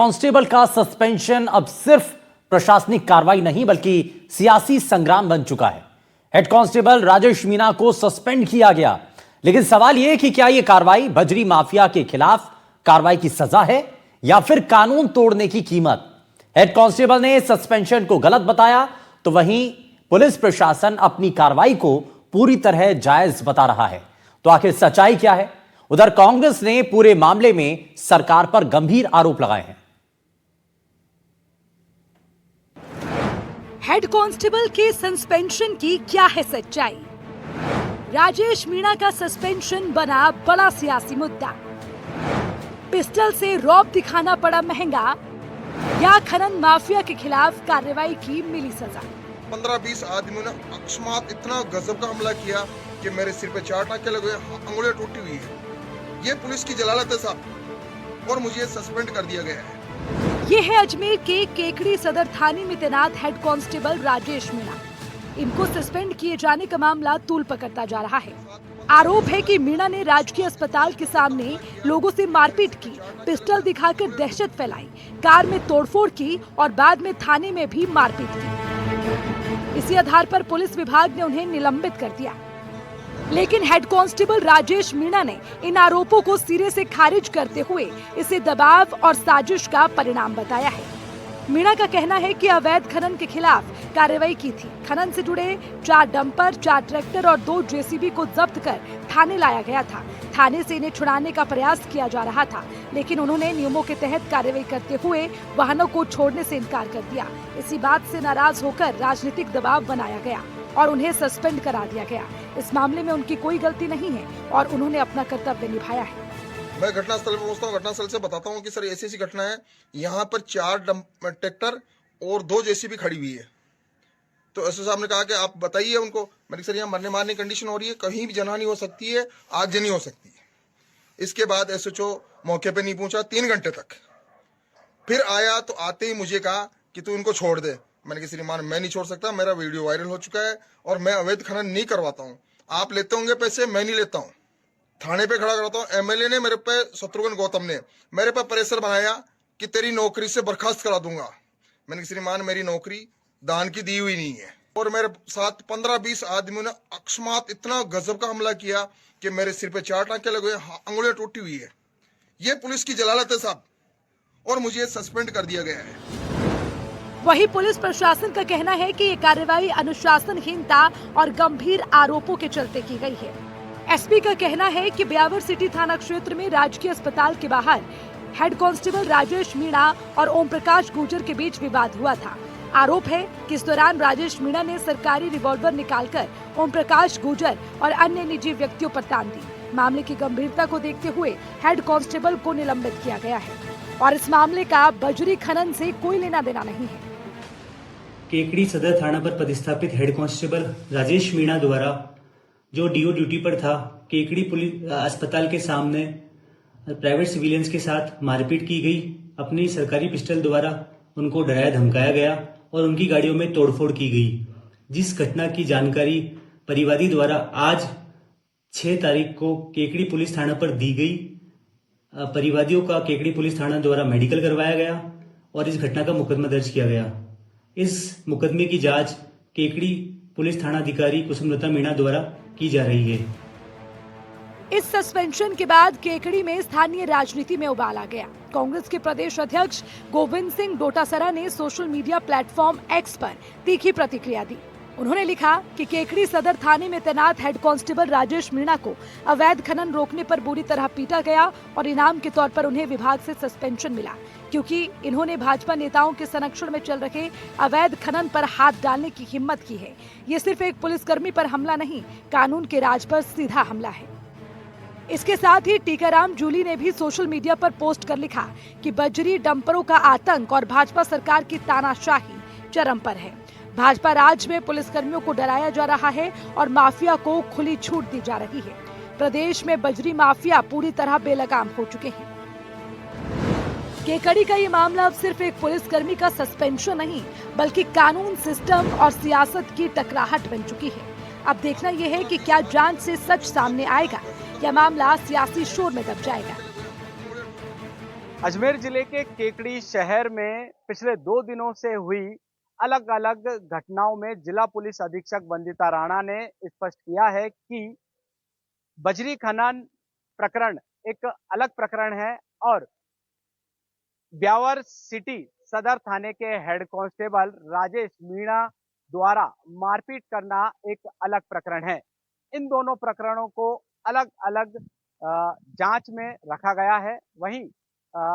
Constable का suspension अब सिर्फ प्रशासनिक कार्रवाई नहीं बल्कि सियासी संग्राम बन चुका है। हेड कांस्टेबल राजेश मीणा को सस्पेंड किया गया, लेकिन सवाल यह कि क्या यह कार्रवाई बजरी माफिया के खिलाफ कार्रवाई की सजा है या फिर कानून तोड़ने की कीमत। हेड कांस्टेबल ने सस्पेंशन को गलत बताया तो वहीं पुलिस प्रशासन अपनी कार्रवाई को पूरी तरह जायज बता रहा है। तो आखिर सच्चाई क्या है? उधर कांग्रेस ने पूरे मामले में सरकार पर गंभीर आरोप लगाए हैं। हेड कांस्टेबल के सस्पेंशन की क्या है सच्चाई? राजेश मीणा का सस्पेंशन बना बड़ा सियासी मुद्दा। पिस्टल से रौब दिखाना पड़ा महंगा या खनन माफिया के खिलाफ कार्रवाई की मिली सजा। 15-20 आदमियों ने अकस्मात इतना गजब का हमला किया कि मेरे सिर पे 4 टाँके लगे, अंगुलियां टूटी हुई है। ये पुलिस की जलालत है साहब, और मुझे सस्पेंड कर दिया गया है। ये है अजमेर के केकड़ी सदर थाने में तैनात हेड कांस्टेबल राजेश मीणा। इनको सस्पेंड किए जाने का मामला तूल पकड़ता जा रहा है। आरोप है कि मीणा ने राजकीय अस्पताल के सामने लोगों से मारपीट की, पिस्टल दिखाकर दहशत फैलाई, कार में तोड़फोड़ की और बाद में थाने में भी मारपीट की। इसी आधार पर पुलिस विभाग ने उन्हें निलंबित कर दिया। लेकिन हेड कांस्टेबल राजेश मीणा ने इन आरोपों को सिरे से खारिज करते हुए इसे दबाव और साजिश का परिणाम बताया है। मीणा का कहना है कि अवैध खनन के खिलाफ कार्रवाई की थी। खनन से जुड़े 4 डंपर, 4 ट्रैक्टर और 2 जेसीबी को जब्त कर थाने लाया गया था। थाने से इन्हें छुड़ाने का प्रयास किया जा रहा था, लेकिन उन्होंने नियमों के तहत कार्रवाई करते हुए वाहनों को छोड़ने से इनकार कर दिया। इसी बात से नाराज होकर राजनीतिक दबाव बनाया गया और उन्हें सस्पेंड करा दिया गया। इस मामले में उनकी कोई गलती नहीं है और उन्होंने अपना कर्तव्य निभाया है। मैं घटनास्थल पर पहुंचता हूँ, घटनास्थल से बताता हूँ कि सर ऐसी घटना है। यहाँ पर 4 ट्रैक्टर और 2 जेसीबी खड़ी हुई है। तो एसओ साहब ने कहा कि आप बताइए उनको। मैंने सर यहाँ मरने मारने की कंडीशन हो रही है, कहीं भी जनहानि हो सकती है, आगजनी हो सकती है। इसके बाद एसएचओ मौके पे नहीं पहुंचा 3 घंटे तक। फिर आया तो आते ही मुझे कहा कि तू इनको छोड़ दे। मैंने कहा श्रीमान मैं नहीं छोड़ सकता, मेरा वीडियो वायरल हो चुका है और मैं अवैध खनन नहीं करवाता हूँ। आप लेते होंगे पैसे, मैं नहीं लेता हूँ। थाने पे खड़ा कराता हूँ। एमएलए ने मेरे पे, शत्रुघ्न गौतम ने मेरे पे प्रेशर बनाया कि तेरी नौकरी से बर्खास्त करा दूंगा। मैंने कहा श्रीमान मेरी नौकरी दान की दी हुई नहीं है। और मेरे साथ 15-20 आदमियों ने अकस्मात इतना गजब का हमला किया कि मेरे सिर पे 4 टाँके लगे, अंगुलियां टूटी हुई है। ये पुलिस की जलालत है साहब, और मुझे सस्पेंड कर दिया गया है। वही पुलिस प्रशासन का कहना है कि ये कार्रवाई अनुशासनहीनता और गंभीर आरोपों के चलते की गई है। एसपी का कहना है कि ब्यावर सिटी थाना क्षेत्र में राजकीय अस्पताल के बाहर हेड कांस्टेबल राजेश मीणा और ओम प्रकाश गुर्जर के बीच विवाद हुआ था। आरोप है कि इस दौरान राजेश मीणा ने सरकारी रिवॉल्वर निकालकर ओम प्रकाश गुर्जर और अन्य निजी व्यक्तियों पर तान दी। मामले की गंभीरता को देखते हुए हेड कांस्टेबल को निलंबित किया गया है और इस मामले का बजरी खनन से कोई लेना देना नहीं है। केकड़ी सदर थाना पर पदस्थापित हेड कांस्टेबल राजेश मीणा द्वारा जो डीओ ड्यूटी पर था, केकड़ी पुलिस अस्पताल के सामने प्राइवेट सिविलियंस के साथ मारपीट की गई। अपनी सरकारी पिस्टल द्वारा उनको डराया धमकाया गया और उनकी गाड़ियों में तोड़फोड़ की गई। जिस घटना की जानकारी परिवादी द्वारा आज 6 तारीख को केकड़ी पुलिस थाना पर दी गई। परिवादियों का केकड़ी पुलिस थाना द्वारा मेडिकल करवाया गया और इस घटना का मुकदमा दर्ज किया गया। इस मुकदमे की जांच केकड़ी पुलिस थाना अधिकारी कुसुमलता मीणा द्वारा की जा रही है। इस सस्पेंशन के बाद केकड़ी में स्थानीय राजनीति में उबाल आ गया। कांग्रेस के प्रदेश अध्यक्ष गोविंद सिंह डोटासरा ने सोशल मीडिया प्लेटफॉर्म एक्स पर तीखी प्रतिक्रिया दी। उन्होंने लिखा कि केकड़ी सदर थाने में तैनात हेड कांस्टेबल राजेश मीणा को अवैध खनन रोकने पर बुरी तरह पीटा गया और इनाम के तौर पर उन्हें विभाग से सस्पेंशन मिला, क्योंकि इन्होंने भाजपा नेताओं के संरक्षण में चल रहे अवैध खनन पर हाथ डालने की हिम्मत की है। ये सिर्फ एक पुलिसकर्मी पर हमला नहीं, कानून के राज पर सीधा हमला है। इसके साथ ही टीकाराम जूली ने भी सोशल मीडिया पर पोस्ट कर लिखा कि बजरी डंपरों का आतंक और भाजपा सरकार की तानाशाही चरम पर है। भाजपा राज में पुलिसकर्मियों को डराया जा रहा है और माफिया को खुली छूट दी जा रही है। प्रदेश में बजरी माफिया पूरी तरह बेलगाम हो चुके हैं। केकड़ी का ये मामला अब सिर्फ एक पुलिसकर्मी का सस्पेंशन नहीं, बल्कि कानून, सिस्टम और सियासत की टकराहट बन चुकी है। अब देखना यह है कि क्या जांच से सच सामने आएगा या मामला सियासी शोर में दब जाएगा। अजमेर जिले के केकड़ी शहर में पिछले 2 दिनों से हुई अलग अलग घटनाओं में जिला पुलिस अधीक्षक वंदिता राणा ने स्पष्ट किया है कि बजरी खनन प्रकरण एक अलग प्रकरण है और ब्यावर सिटी सदर थाने के हेड कांस्टेबल राजेश मीणा द्वारा मारपीट करना एक अलग प्रकरण है। इन दोनों प्रकरणों को अलग अलग जांच में रखा गया है। वहीं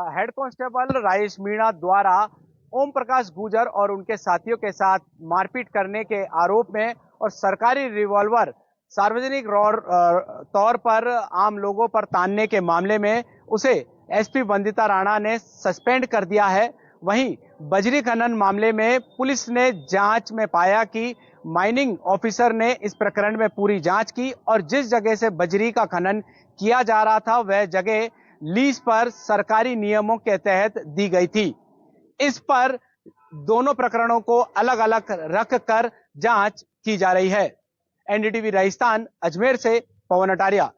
हेड कांस्टेबल राजेश मीणा द्वारा ओम प्रकाश गुर्जर और उनके साथियों के साथ मारपीट करने के आरोप में और सरकारी रिवॉल्वर सार्वजनिक तौर पर आम लोगों पर तानने के मामले में उसे एसपी वंदिता राणा ने सस्पेंड कर दिया है। वहीं बजरी खनन मामले में पुलिस ने जांच में पाया कि माइनिंग ऑफिसर ने इस प्रकरण में पूरी जांच की और जिस जगह से बजरी का खनन किया जा रहा था वह जगह लीज पर सरकारी नियमों के तहत दी गई थी। इस पर दोनों प्रकरणों को अलग अलग रख कर जांच की जा रही है। एनडीटीवी राजस्थान अजमेर से पवन अटारिया।